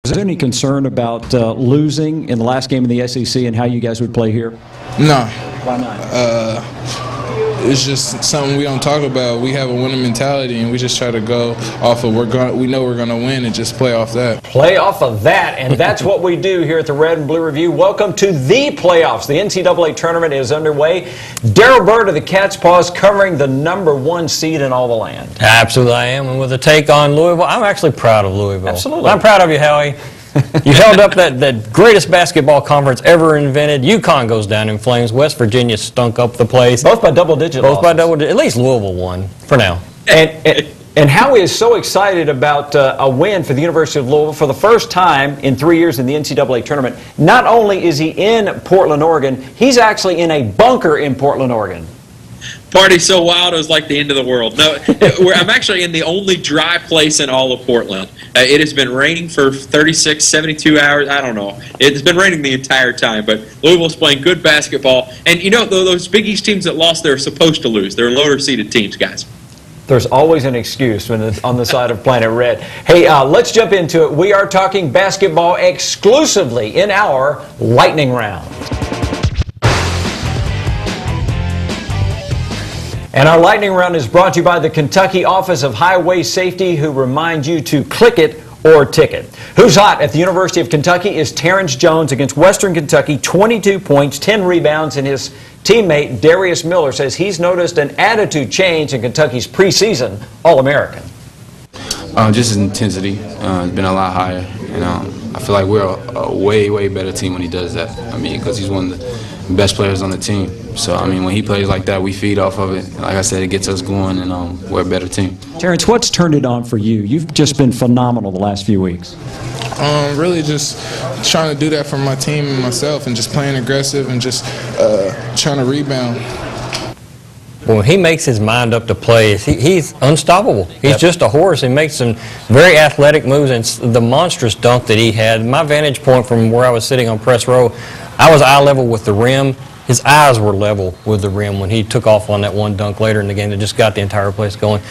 Was there any concern about losing in the last game of the SEC and how you guys would play here? No. Why not? It's just something we don't talk about. We have a winning mentality, and we just try to go off of we know we're going to win and just play off that. Play off of that, and that's what we do here at the Red and Blue Review. Welcome to the playoffs. The NCAA tournament is underway. Darrell Bird of the Cat's Paws covering the #1 seed in all the land. Absolutely, I am. And with a take on Louisville, I'm actually proud of Louisville. Absolutely. I'm proud of you, Howie. You held up that greatest basketball conference ever invented. UConn goes down in flames. West Virginia stunk up the place. Both by double-digit Both by losses. double-digit. At least Louisville won, for now. And Howie is so excited about a win for the University of Louisville for the first time in 3 years in the NCAA tournament. Not only is he in Portland, Oregon, he's actually in a bunker in Portland, Oregon. Party so wild it was like the end of the world. No, I'm actually in the only dry place in all of Portland. It has been raining for 36, 72 hours. I don't know. It's been raining the entire time, but Louisville's playing good basketball. And, you know, those Big East teams that lost, they're supposed to lose. They're lower-seeded teams, guys. There's always an excuse when it's on the side of Planet Red. Hey, let's jump into it. We are talking basketball exclusively in our lightning round. And our lightning round is brought to you by the Kentucky Office of Highway Safety, who remind you to click it or ticket. Who's hot at the University of Kentucky is Terrence Jones against Western Kentucky, 22 points, 10 rebounds, and his teammate Darius Miller says he's noticed an attitude change in Kentucky's preseason All-American. Just his intensity has been a lot higher, and I feel like we're a way better team when he does that. I mean, because he's one of the best players on the team. So, I mean, when he plays like that, we feed off of it. Like I said, it gets us going, and we're a better team. Terrence, what's turned it on for you? You've just been phenomenal the last few weeks. Really just trying to do that for my team and myself, and just playing aggressive and just trying to rebound. When he makes his mind up to play, he's unstoppable. He's just a horse. He makes some very athletic moves, and the monstrous dunk that he had. My vantage point from where I was sitting on press row, I was eye level with the rim. His eyes were level with the rim when he took off on that one dunk later in the game that just got the entire place going.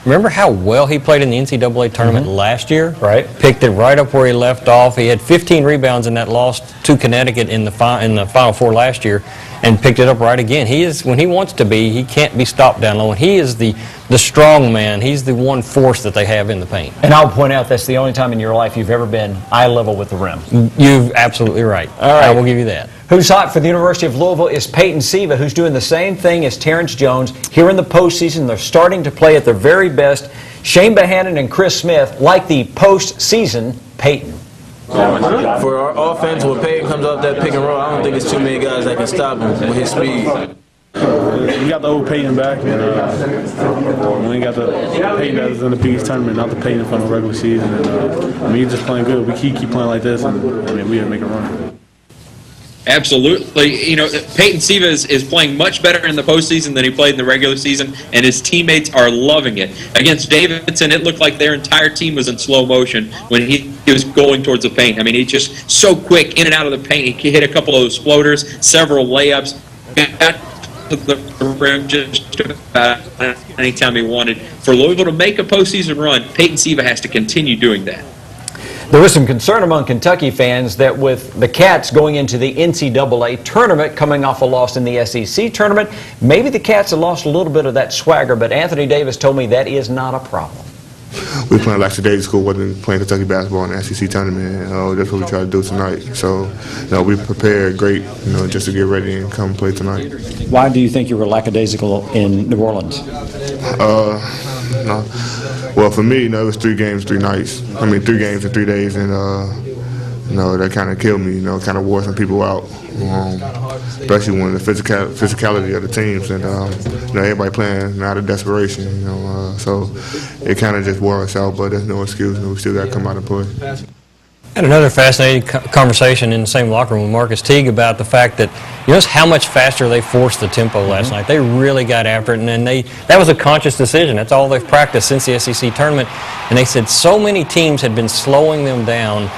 Remember how well he played in the NCAA tournament last year? Right. Picked it right up where he left off. He had 15 rebounds in that loss to Connecticut in the Final Four last year, and picked it up right again. He is, when he wants to be, he can't be stopped down low. And he is the strong man. He's the one force that they have in the paint. And I'll point out that's the only time in your life you've ever been eye level with the rim. You're absolutely right. All right. I will give you that. Who's hot for the University of Louisville is Peyton Siva, who's doing the same thing as Terrence Jones. Here in the postseason, they're starting to play at their very best. Shane Bohannon and Chris Smith like the postseason Peyton. For our offense, when Peyton comes off that pick and roll, I don't think there's too many guys that can stop him with his speed. We got the old Peyton back, and we got the Peyton that was in the Big East tournament, not the Peyton from the regular season. And, I mean, he's just playing good. We keep playing like this, and I mean, we have to make a run. Absolutely. You know, Peyton Siva is playing much better in the postseason than he played in the regular season, and his teammates are loving it. Against Davidson, it looked like their entire team was in slow motion when he was going towards the paint. I mean, he's just so quick in and out of the paint. He hit a couple of those floaters, several layups, got to the rim just about anytime he wanted. For Louisville to make a postseason run, Peyton Siva has to continue doing that. There was some concern among Kentucky fans that with the Cats going into the NCAA tournament, coming off a loss in the SEC tournament, maybe the Cats have lost a little bit of that swagger, but Anthony Davis told me that is not a problem. We playing like today's school wasn't playing Kentucky basketball in the SEC tournament. That's what we try to do tonight. So, we prepared great, just to get ready and come play tonight. Why do you think you were lackadaisical in New Orleans? No. Well, for me, it was 3 games, 3 nights. 3 games in 3 days, and that kind of killed me. Kind of wore some people out, especially when the physicality of the teams, and everybody playing out of desperation. So it kind of just wore us out. But there's no excuse. We still got to come out and play. I had another fascinating conversation in the same locker room with Marcus Teague about the fact that just how much faster they forced the tempo last night. They really got after it, and then that was a conscious decision. That's all they've practiced since the SEC tournament. And they said so many teams had been slowing them down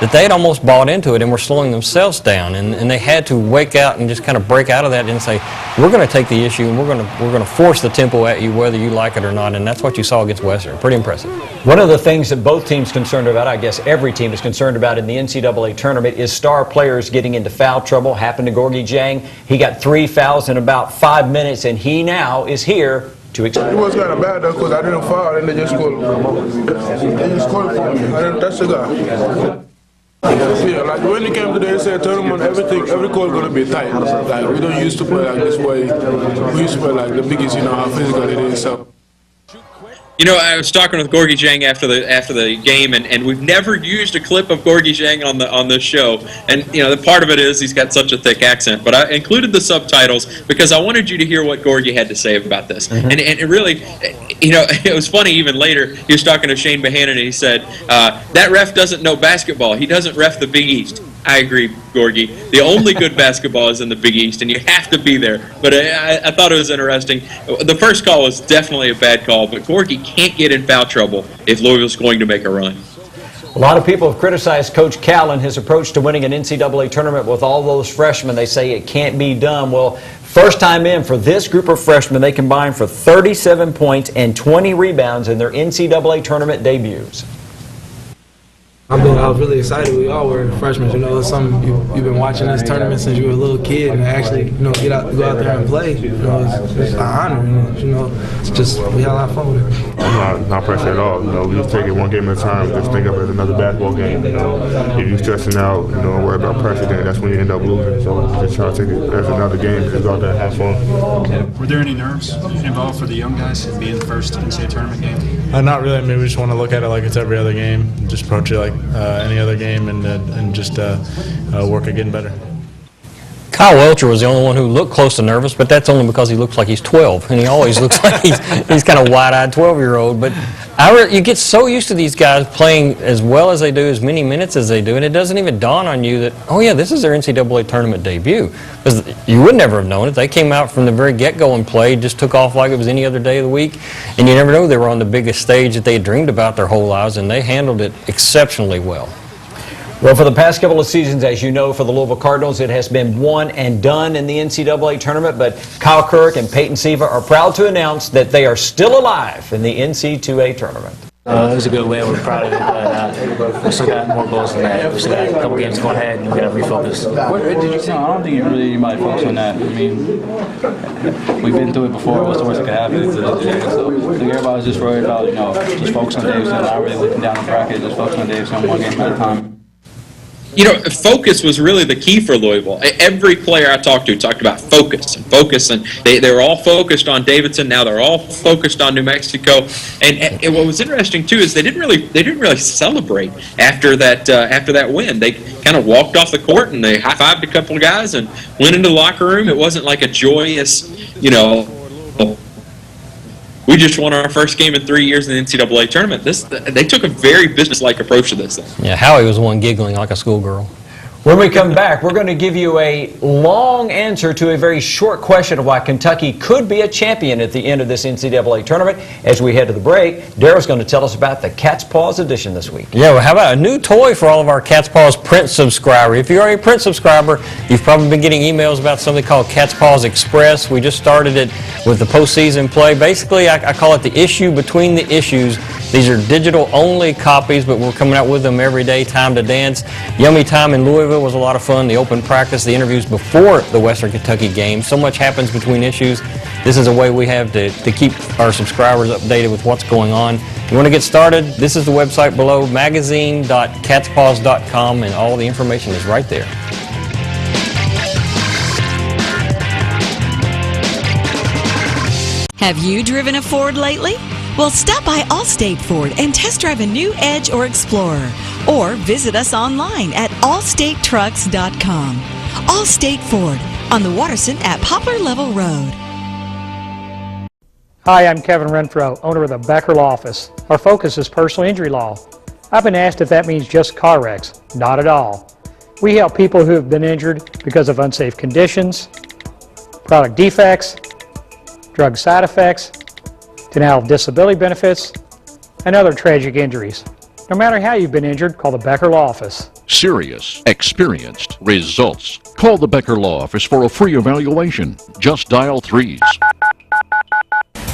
that they had almost bought into it and were slowing themselves down, and they had to wake out and just kind of break out of that and say, we're going to take the issue and we're going to force the tempo at you whether you like it or not, and that's what you saw against Western. Pretty impressive. One of the things that both teams concerned about, I guess every team is concerned about in the NCAA tournament, is star players getting into foul trouble. Happened to Gorgui Dieng. He got 3 fouls in about 5 minutes, and he now is here to explain. It was kind of bad though, because I didn't foul and they just called it for me. I didn't touch the guy. Yeah, like when it came to the NCAA tournament, every call is going to be tight. Like we don't used to play like this way. We used to play like the biggest, how physical it is. So. You know, I was talking with Gorgui Dieng after the game, and we've never used a clip of Gorgui Dieng on this show. And the part of it is he's got such a thick accent. But I included the subtitles because I wanted you to hear what Gorgui had to say about this. Mm-hmm. And it really, it was funny. Even later, he was talking to Shane Bohannon, and he said that ref doesn't know basketball. He doesn't ref the Big East. I agree, Gorgui. The only good basketball is in the Big East, and you have to be there. But I thought it was interesting. The first call was definitely a bad call, but Gorgui can't get in foul trouble if Louisville's going to make a run. A lot of people have criticized Coach Cal and his approach to winning an NCAA tournament with all those freshmen. They say it can't be done. Well, first time in for this group of freshmen, they combined for 37 points and 20 rebounds in their NCAA tournament debuts. I was really excited. We all were freshmen. It's something you've been watching this tournament since you were a little kid, and actually, go out there and play. It's an honor. And, it's just we had a lot of fun with it. I'm not pressure at all. We just take it one game at a time. Just think of it as another basketball game. If you're stressing out, and worry about pressure, then that's when you end up losing. So just try to take it as another game. Just go out there and have fun. Were there any nerves involved for the young guys in being the first NCAA tournament game? Not really. I mean, we just want to look at it like it's every other game. Just approach it like any other game and just work at getting better. Kyle Welcher was the only one who looked close to nervous, but that's only because he looks like he's 12, and he always looks like he's kind of wide-eyed 12-year-old. But you get so used to these guys playing as well as they do, as many minutes as they do, and it doesn't even dawn on you that, oh yeah, this is their NCAA tournament debut. Because you would never have known it. They came out from the very get-go and played, just took off like it was any other day of the week, and you never know they were on the biggest stage that they had dreamed about their whole lives, and they handled it exceptionally well. Well, for the past couple of seasons, as you know, for the Louisville Cardinals, it has been one and done in the NCAA tournament, but Kyle Kirk and Peyton Siva are proud to announce that they are still alive in the NC2A tournament. It was a good win. We're proud of it, but we still got more goals than that. We still got a couple games going ahead, and we got to refocus. I don't think anybody focused on that. I mean, we've been through it before. What's the worst that could happen? So I think everybody's just worried about, just focus on Davidson, not really looking down the bracket, just focus on Davidson one game at a time. Focus was really the key for Louisville. Every player I talked to talked about focus, and they were all focused on Davidson. Now they're all focused on New Mexico. And what was interesting too is they didn't really celebrate after that win. They kind of walked off the court and they high-fived a couple of guys and went into the locker room. It wasn't like a joyous, we just won our first game in 3 years in the NCAA tournament. They took a very business-like approach to this thing. Yeah, Howie was the one giggling like a schoolgirl. When we come back, we're going to give you a long answer to a very short question of why Kentucky could be a champion at the end of this NCAA tournament. As we head to the break, Daryl's going to tell us about the Cat's Paws edition this week. Yeah, well, how about a new toy for all of our Cat's Paws print subscribers? If you're a print subscriber, you've probably been getting emails about something called Cat's Paws Express. We just started it with the postseason play. Basically, I call it the issue between the issues. These are digital-only copies, but we're coming out with them every day. Time to Dance. Yummy Time in Louisville was a lot of fun. The open practice, the interviews before the Western Kentucky game. So much happens between issues. This is a way we have to keep our subscribers updated with what's going on. If you want to get started, this is the website below, magazine.catspaws.com, and all the information is right there. Have you driven a Ford lately? Well, stop by Allstate Ford and test drive a new Edge or Explorer. Or visit us online at allstatetrucks.com. Allstate Ford on the Watterson at Poplar Level Road. Hi, I'm Kevin Renfro, owner of the Becker Law Office. Our focus is personal injury law. I've been asked if that means just car wrecks. Not at all. We help people who have been injured because of unsafe conditions, product defects, drug side effects, denial of disability benefits, and other tragic injuries. No matter how you've been injured, call the Becker Law Office. Serious, experienced, results. Call the Becker Law Office for a free evaluation. Just dial 3s.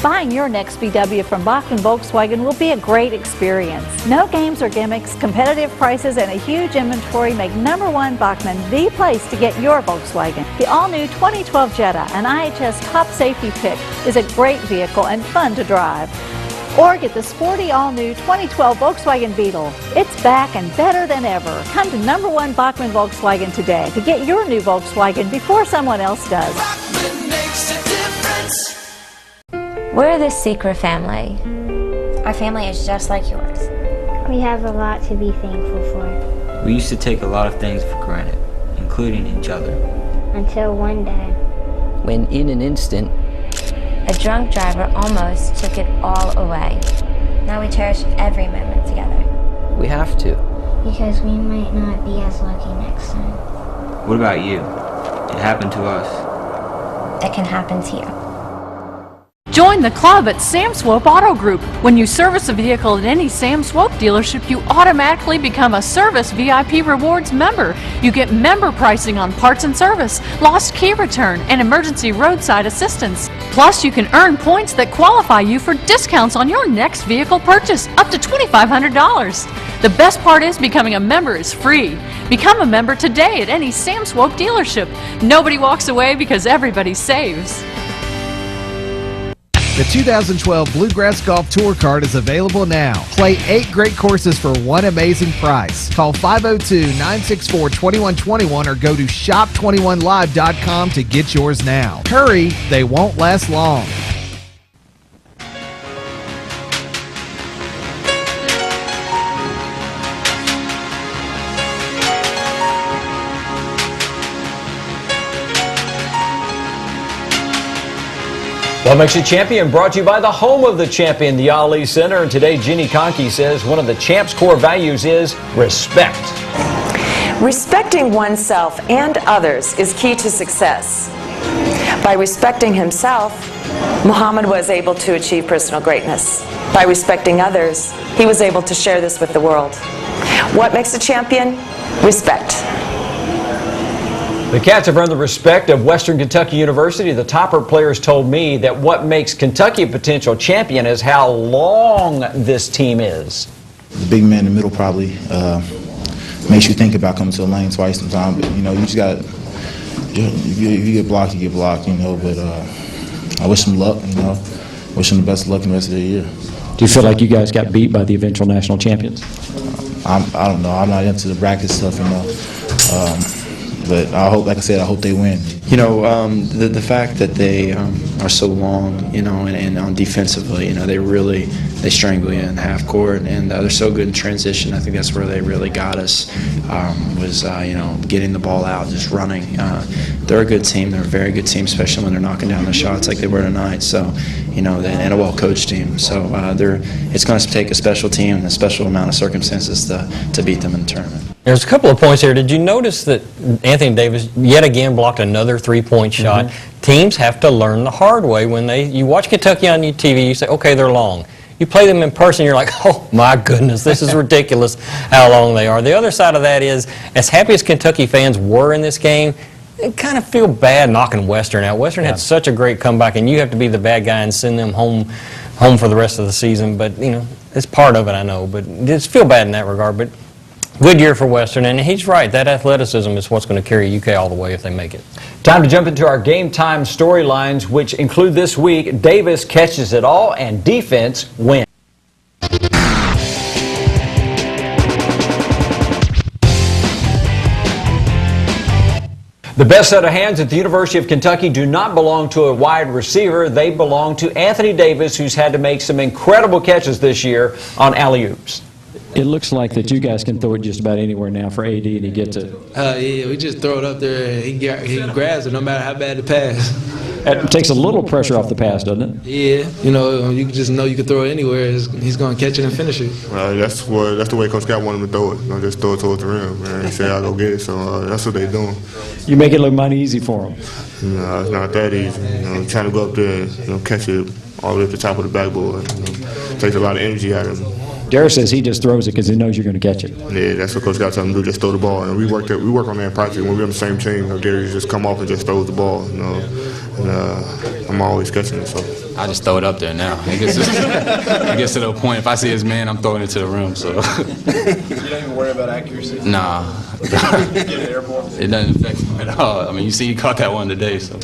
Buying your next VW from Bachman Volkswagen will be a great experience. No games or gimmicks, competitive prices, and a huge inventory make #1 Bachman the place to get your Volkswagen. The all-new 2012 Jetta, an IHS top safety pick, is a great vehicle and fun to drive. Or get the sporty all-new 2012 Volkswagen Beetle. It's back and better than ever. Come to #1 Bachman Volkswagen today to get your new Volkswagen before someone else does. We're the secret family. Our family is just like yours. We have a lot to be thankful for. We used to take a lot of things for granted, including each other. Until one day, when in an instant, a drunk driver almost took it all away. Now we cherish every moment together. we have to. Because we might not be as lucky next time. What about you? It happened to us. It can happen to you. Join the club at Sam Swope Auto Group. When you service a vehicle at any Sam Swope dealership, you automatically become a Service VIP Rewards member. You get member pricing on parts and service, lost key return, and emergency roadside assistance. Plus, you can earn points that qualify you for discounts on your next vehicle purchase, up to $2,500. The best part is becoming a member is free. Become a member today at any Sam Swope dealership. Nobody walks away because everybody saves. The 2012 Bluegrass Golf Tour Card is available now. Play 8 great courses for one amazing price. Call 502-964-2121 or go to shop21live.com to get yours now. Hurry, they won't last long. What Makes a Champion brought to you by the home of the champion, the Ali Center. And today, Jenny Conkey says one of the champ's core values is respect. Respecting oneself and others is key to success. By respecting himself, Muhammad was able to achieve personal greatness. By respecting others, he was able to share this with the world. What makes a champion? Respect. The Cats have earned the respect of Western Kentucky University. The Topper players told me that what makes Kentucky a potential champion is how long this team is. The big man in the middle probably makes you think about coming to the lane twice sometimes. But, you know, you just got to, if you get blocked, you get blocked, you know. But I wish them luck, you know. Wish them the best of luck in the rest of the year. Do you feel like you guys got beat by the eventual national champions? I don't know. I'm not into the bracket stuff, you know. But I hope, like I said, I hope they win. You know, the fact that they are so long, you know, and on defensively, you know, they strangle you in half court, and they're so good in transition. I think that's where they really got us, was, you know, getting the ball out, just running. They're a good team. They're a very good team, especially when they're knocking down the shots like they were tonight. So, you know, and a well-coached team. So it's going to take a special team and a special amount of circumstances to beat them in the tournament. There's a couple of points here. Did you notice that Anthony Davis yet again blocked another three-point shot? Mm-hmm. Teams have to learn the hard way. When you watch Kentucky on your TV, you say, okay, they're long. You play them in person, you're like, oh my goodness, this is ridiculous how long they are. The other side of that is, as happy as Kentucky fans were in this game, they kind of feel bad knocking Western out. Western had such a great comeback, and you have to be the bad guy and send them home for the rest of the season. But, you know, it's part of it, I know. But just feel bad in that regard. But good year for Western, and he's right. That athleticism is what's going to carry UK all the way if they make it. Time to jump into our game time storylines, which include this week, Davis catches it all and defense wins. The best set of hands at the University of Kentucky do not belong to a wide receiver. They belong to Anthony Davis, who's had to make some incredible catches this year on alley-oops. It looks like that you guys can throw it just about anywhere now for AD, and he gets it. Yeah, we just throw it up there, and he grabs it no matter how bad the pass. It takes a little pressure off the pass, doesn't it? Yeah, you know, you just know you can throw it anywhere. He's going to catch it and finish it. That's the way Coach Scott wanted him to throw it. You know, just throw it towards the rim. Man. He said, I'll go get it, so that's what they're doing. You make it look mighty easy for him. No, it's not that easy. You know, trying to go up there and catch it all the way up the top of the backboard. You know, takes a lot of energy out of him. Darius says he just throws it because he knows you're going to catch it. Yeah, that's what Coach got to tell him to do, just throw the ball. And we work on that in practice. When we're on the same team, Darius just come off and just throws the ball, And I'm always catching it, so. I just throw it up there now. It gets to the point, if I see his man, I'm throwing it to the rim, so. You don't even worry about accuracy? Nah. It doesn't affect him at all. I mean, you see he caught that one today, so.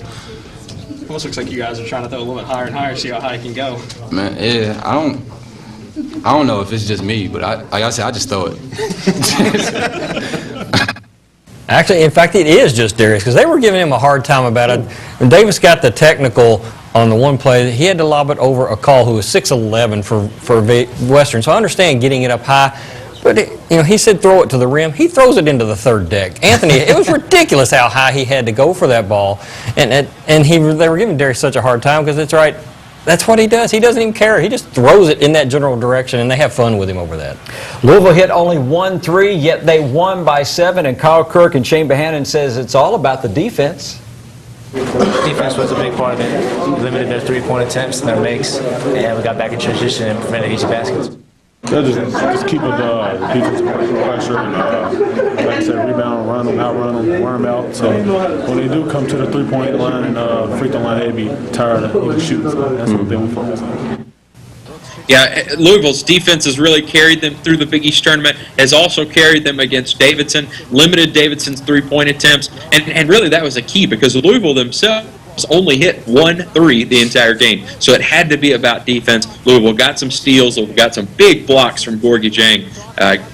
Almost looks like you guys are trying to throw a little bit higher and higher, see how high you can go. Man, yeah, I don't know if it's just me, but like I said, I just throw it. Actually, in fact, it is just Darius, because they were giving him a hard time about it. When Davis got the technical on the one play, he had to lob it over a call who was 6'11" for Western. So I understand getting it up high, but he said throw it to the rim. He throws it into the third deck. Anthony, it was ridiculous how high he had to go for that ball, and they were giving Darius such a hard time because it's right. That's what he does. He doesn't even care. He just throws it in that general direction, and they have fun with him over that. Louisville hit only 1 3, yet they won by 7, and Kyle Kirk and Shane Bohannon says it's all about the defense. Defense was a big part of it. We limited their three-point attempts and their makes, and we got back in transition and prevented easy baskets. Just keep the defensive pressure and, like I said, rebound, run them, outrun them, wear them out. So when they do come to the three-point line and free throw line, they'd be tired of even shooting. So that's what they will focus on. Yeah, Louisville's defense has really carried them through the Big East tournament, has also carried them against Davidson, limited Davidson's three-point attempts, and really that was a key because Louisville themselves only hit 1 3 the entire game. So it had to be about defense. Louisville got some steals, got some big blocks from Gorgie Jang.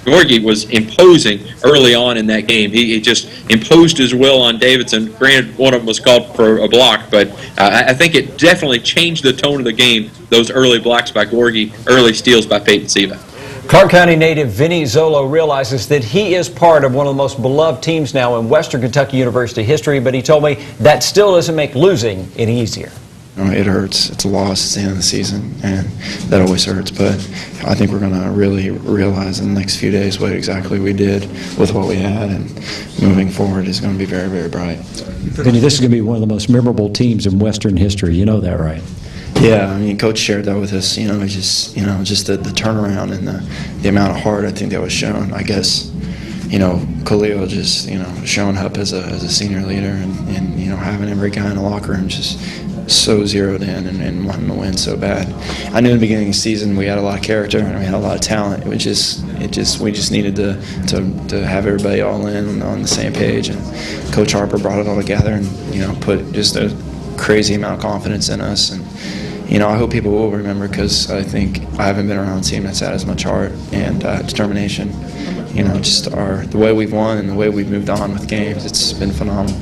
Gorgie was imposing early on in that game. He just imposed his will on Davidson. Granted, one of them was called for a block, but I think it definitely changed the tone of the game, those early blocks by Gorgie, early steals by Peyton Siva. Clark County native Vinny Zolo realizes that he is part of one of the most beloved teams now in Western Kentucky University history, but he told me that still doesn't make losing any easier. It hurts. It's a loss. It's the end of the season, and that always hurts. But I think we're going to really realize in the next few days what exactly we did with what we had, and moving forward is going to be very, very bright. Vinny, this is going to be one of the most memorable teams in Western history. You know that, right? Yeah, I mean, Coach shared that with us. Just the turnaround and the amount of heart I think that was shown. I guess, Khalil just showing up as a senior leader and having every guy in the locker room just so zeroed in and wanting to win so bad. I knew in the beginning of the season we had a lot of character and we had a lot of talent. We just needed to have everybody all in on the same page. And Coach Harper brought it all together and put just a crazy amount of confidence in us. And I hope people will remember because I think I haven't been around a team that's had as much heart and determination. Just the way we've won and the way we've moved on with games, it's been phenomenal.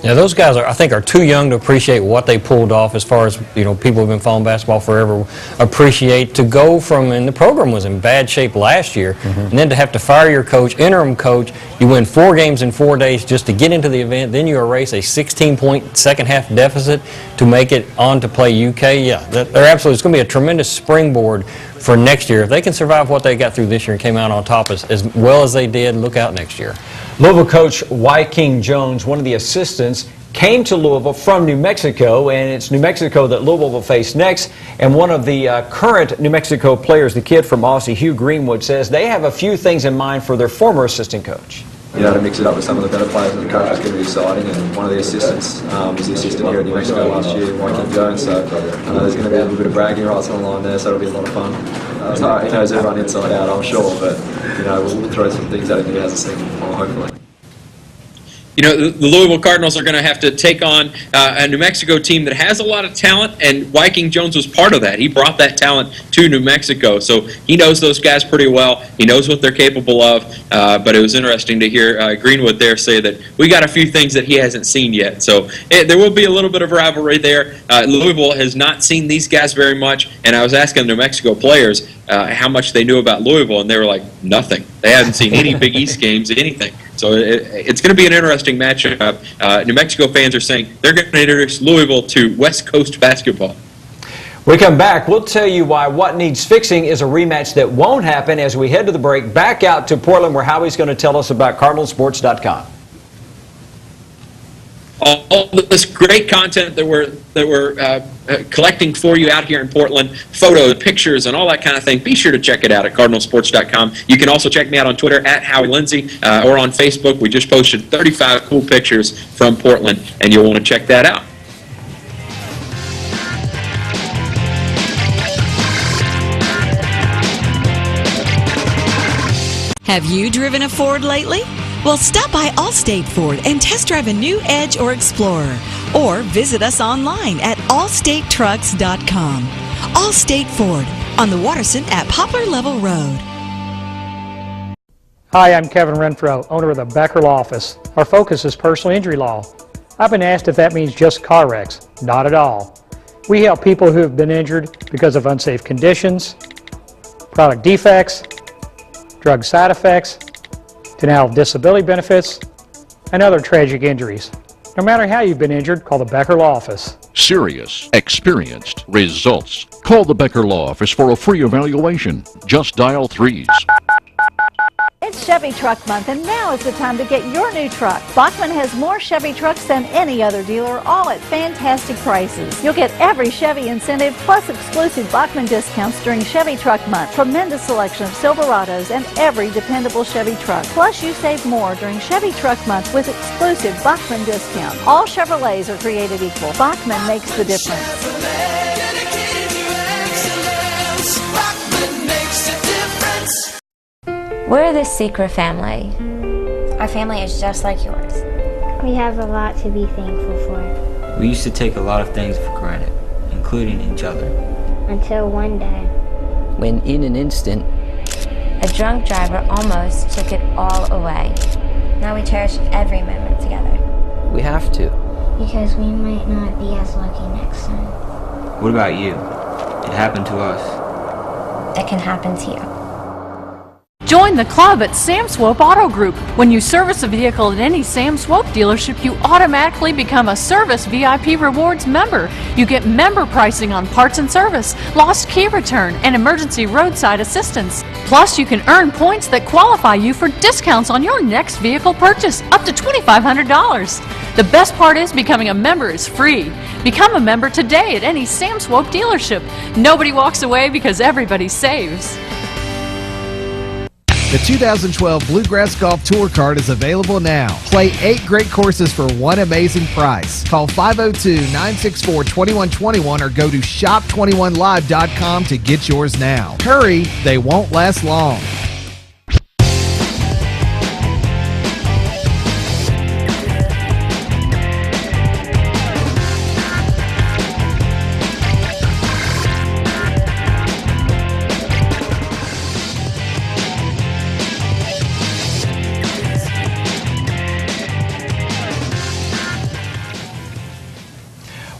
Yeah, those guys I think are too young to appreciate what they pulled off as far as, people who've been following basketball forever appreciate to go from, and the program was in bad shape last year, and then to have to fire your coach, interim coach, you win 4 games in 4 days just to get into the event, then you erase a 16-point second half deficit to make it on to play UK. Yeah, they're absolutely, it's going to be a tremendous springboard for next year. If they can survive what they got through this year and came out on top as well as they did, look out next year. Louisville coach Wyking Jones, one of the assistants, came to Louisville from New Mexico, and it's New Mexico that Louisville will face next. And one of the current New Mexico players, the kid from Aussie, Hugh Greenwood, says they have a few things in mind for their former assistant coach. To mix it up with some of the better players in the country is going to be exciting. And one of the assistants was the assistant here at New Mexico last year, Wyking Jones. So there's going to be a little bit of bragging rights on the line there, so it'll be a lot of fun. He knows everyone inside out, I'm sure, but we'll throw some things at him he hasn't seen before, hopefully. The Louisville Cardinals are going to have to take on a New Mexico team that has a lot of talent, and Wyking Jones was part of that. He brought that talent to New Mexico, so he knows those guys pretty well. He knows what they're capable of, but it was interesting to hear Greenwood there say that we got a few things that he hasn't seen yet. So there will be a little bit of rivalry there. Louisville has not seen these guys very much, and I was asking the New Mexico players how much they knew about Louisville, and they were like, nothing. They hadn't seen any Big East games, anything. So it's going to be an interesting matchup. New Mexico fans are saying they're going to introduce Louisville to West Coast basketball. We come back, we'll tell you why what needs fixing is a rematch that won't happen as we head to the break. Back out to Portland, where Howie's going to tell us about CardinalSports.com. all this great content that we're collecting for you out here in Portland, photos, pictures, and all that kind of thing. Be sure to check it out at cardinalsports.com. You can also check me out on Twitter at Howie Lindsay or on Facebook. We just posted 35 cool pictures from Portland, and you'll want to check that out. Have you driven a Ford lately? Well, stop by Allstate Ford and test drive a new Edge or Explorer. Or visit us online at allstatetrucks.com. Allstate Ford on the Watterson at Poplar Level Road. Hi, I'm Kevin Renfro, owner of the Becker Law Office. Our focus is personal injury law. I've been asked if that means just car wrecks. Not at all. We help people who have been injured because of unsafe conditions, product defects, drug side effects, denial of disability benefits, and other tragic injuries. No matter how you've been injured, call the Becker Law Office. Serious, experienced, results. Call the Becker Law Office for a free evaluation. Just dial 3s. It's Chevy Truck Month, and now is the time to get your new truck. Bachman has more Chevy trucks than any other dealer, all at fantastic prices. You'll get every Chevy incentive plus exclusive Bachman discounts during Chevy Truck Month. Tremendous selection of Silverados and every dependable Chevy truck. Plus, you save more during Chevy Truck Month with exclusive Bachman discounts. All Chevrolets are created equal. Bachman makes the difference. We're the secret family. Our family is just like yours. We have a lot to be thankful for. We used to take a lot of things for granted, including each other. Until one day, when in an instant, a drunk driver almost took it all away. Now we cherish every moment together. we have to. Because we might not be as lucky next time. What about you? It happened to us. It can happen to you. Join the club at Sam Swope Auto Group. When you service a vehicle at any Sam Swope dealership, you automatically become a Service VIP Rewards member. You get member pricing on parts and service, lost key return, and emergency roadside assistance. Plus, you can earn points that qualify you for discounts on your next vehicle purchase, up to $2,500. The best part is becoming a member is free. Become a member today at any Sam Swope dealership. Nobody walks away because everybody saves. The 2012 Bluegrass Golf Tour Card is available now. Play 8 great courses for one amazing price. Call 502-964-2121 or go to shop21live.com to get yours now. Hurry, they won't last long.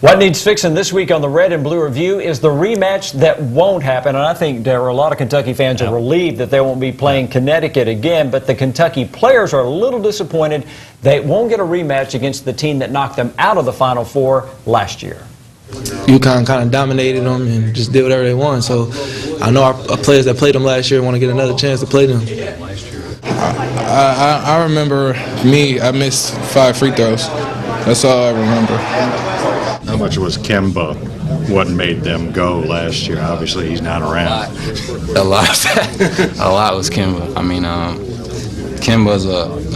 What needs fixing this week on the Red and Blue Review is the rematch that won't happen. And I think there are a lot of Kentucky fans are relieved that they won't be playing Connecticut again. But the Kentucky players are a little disappointed they won't get a rematch against the team that knocked them out of the Final Four last year. UConn kind of dominated them and just did whatever they want. So I know our players that played them last year want to get another chance to play them. I remember I missed 5 free throws. That's all I remember. How much was Kemba? What made them go last year? Obviously, he's not around. A lot was Kemba. I mean, Kemba's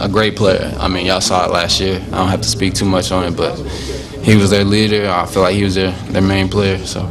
a great player. I mean, y'all saw it last year. I don't have to speak too much on it, but he was their leader. I feel like he was their main player. So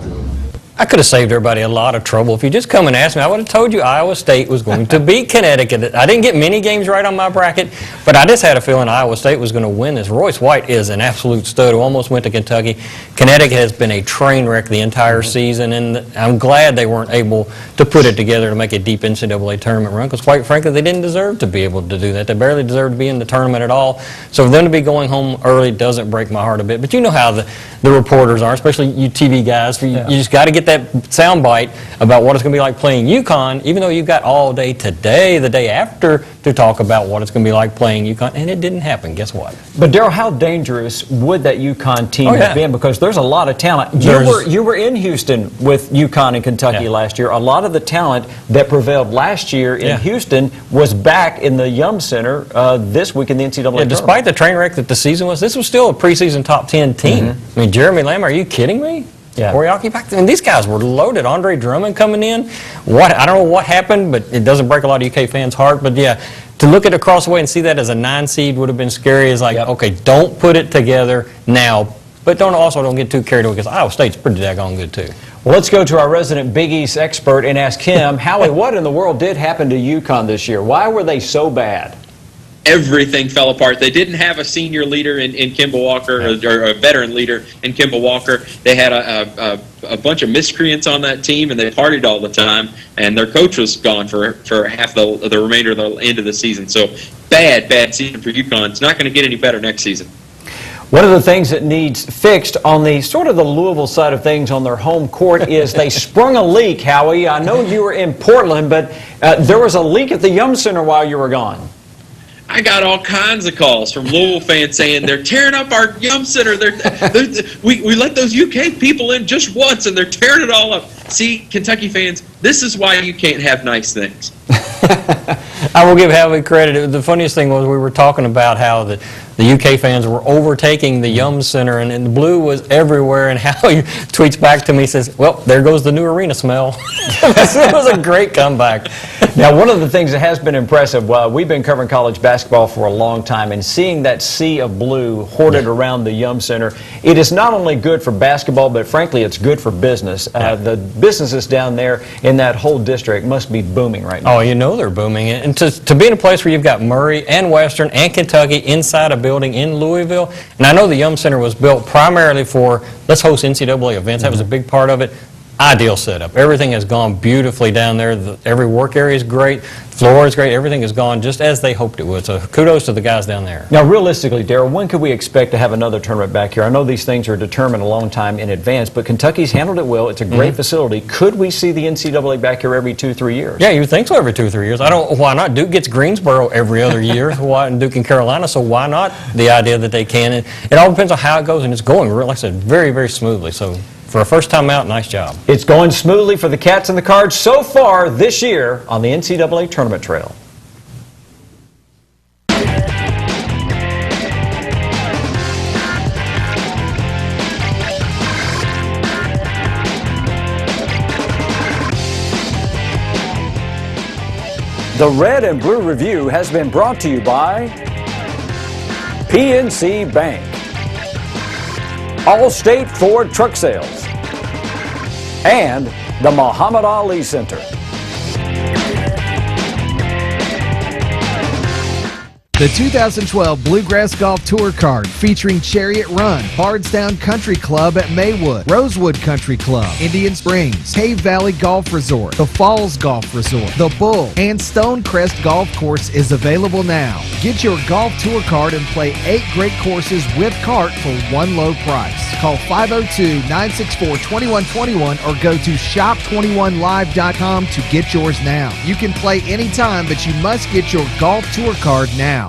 I could have saved everybody a lot of trouble. If you just come and asked me, I would have told you Iowa State was going to beat Connecticut. I didn't get many games right on my bracket, but I just had a feeling Iowa State was going to win this. Royce White is an absolute stud who almost went to Kentucky. Connecticut has been a train wreck the entire season, and I'm glad they weren't able to put it together to make a deep NCAA tournament run, because quite frankly, they didn't deserve to be able to do that. They barely deserved to be in the tournament at all. So for them to be going home early doesn't break my heart a bit. But you know how the reporters are, especially you TV guys. You just got to get that that soundbite about what it's going to be like playing UConn, even though you got all day today, the day after, to talk about what it's going to be like playing UConn, and it didn't happen. Guess what? But Darryl, how dangerous would that UConn team have been? Because there's a lot of talent. You were in Houston with UConn and Kentucky last year. A lot of the talent that prevailed last year in Houston was back in the Yum Center this week in the NCAA tournament. Despite the train wreck that the season was, this was still a preseason top 10 team. I mean, Jeremy Lamb, are you kidding me? Oriaki back then, these guys were loaded. Andre Drummond coming in. I don't know what happened, but it doesn't break a lot of UK fans' heart. But yeah, to look at it across the way and see that as a 9 seed would have been scary. It's like, okay, don't put it together now, but don't get too carried away because Iowa State's pretty daggone good too. Well, let's go to our resident Big East expert and ask him, Howie, what in the world did happen to UConn this year? Why were they so bad? Everything fell apart. They didn't have a senior leader in Kemba Walker, or a veteran leader in Kemba Walker. They had a bunch of miscreants on that team, and they partied all the time. And their coach was gone for half the remainder of the end of the season. So bad season for UConn. It's not going to get any better next season. One of the things that needs fixed on the sort of the Louisville side of things on their home court is they sprung a leak, Howie. I know you were in Portland, but there was a leak at the Yum Center while you were gone. I got all kinds of calls from Louisville fans saying they're tearing up our Yum Center. We let those UK people in just once, and they're tearing it all up. See, Kentucky fans, this is why you can't have nice things. I will give Howie credit. The funniest thing was we were talking about how the UK fans were overtaking the Yum Center, and the blue was everywhere, and Howie tweets back to me, says, well, there goes the new arena smell. It was a great comeback. Now, one of the things that has been impressive, we've been covering college basketball for a long time, and seeing that sea of blue hoarded around the Yum Center, it is not only good for basketball, but frankly, it's good for business. The businesses down there in that whole district must be booming right now. Oh, you know they're booming. And to be in a place where you've got Murray and Western and Kentucky inside a building in Louisville, and I know the Yum Center was built primarily for, let's host NCAA events. That was a big part of it. Ideal setup. Everything has gone beautifully down there. Every work area is great. Floor is great. Everything has gone just as they hoped it would. So kudos to the guys down there. Now, realistically, Darryl, when could we expect to have another tournament back here? I know these things are determined a long time in advance, but Kentucky's handled it well. It's a great facility. Could we see the NCAA back here every 2-3 years? Yeah, you would think so every 2 or 3 years. Why not? Duke gets Greensboro every other year. And Duke and Carolina, so why not the idea that they can? And it all depends on how it goes, and it's going, like I said, very, very smoothly. So for a first time out, nice job. It's going smoothly for the Cats and the Cards so far this year on the NCAA Tournament Trail. The Red and Blue Review has been brought to you by PNC Bank, Allstate Ford Truck Sales, and the Muhammad Ali Center. The 2012 Bluegrass Golf Tour Card featuring Chariot Run, Bardstown Country Club at Maywood, Rosewood Country Club, Indian Springs, Cave Valley Golf Resort, the Falls Golf Resort, the Bull, and Stonecrest Golf Course is available now. Get your golf tour card and play 8 great courses with cart for one low price. Call 502-964-2121 or go to shop21live.com to get yours now. You can play anytime, but you must get your golf tour card now.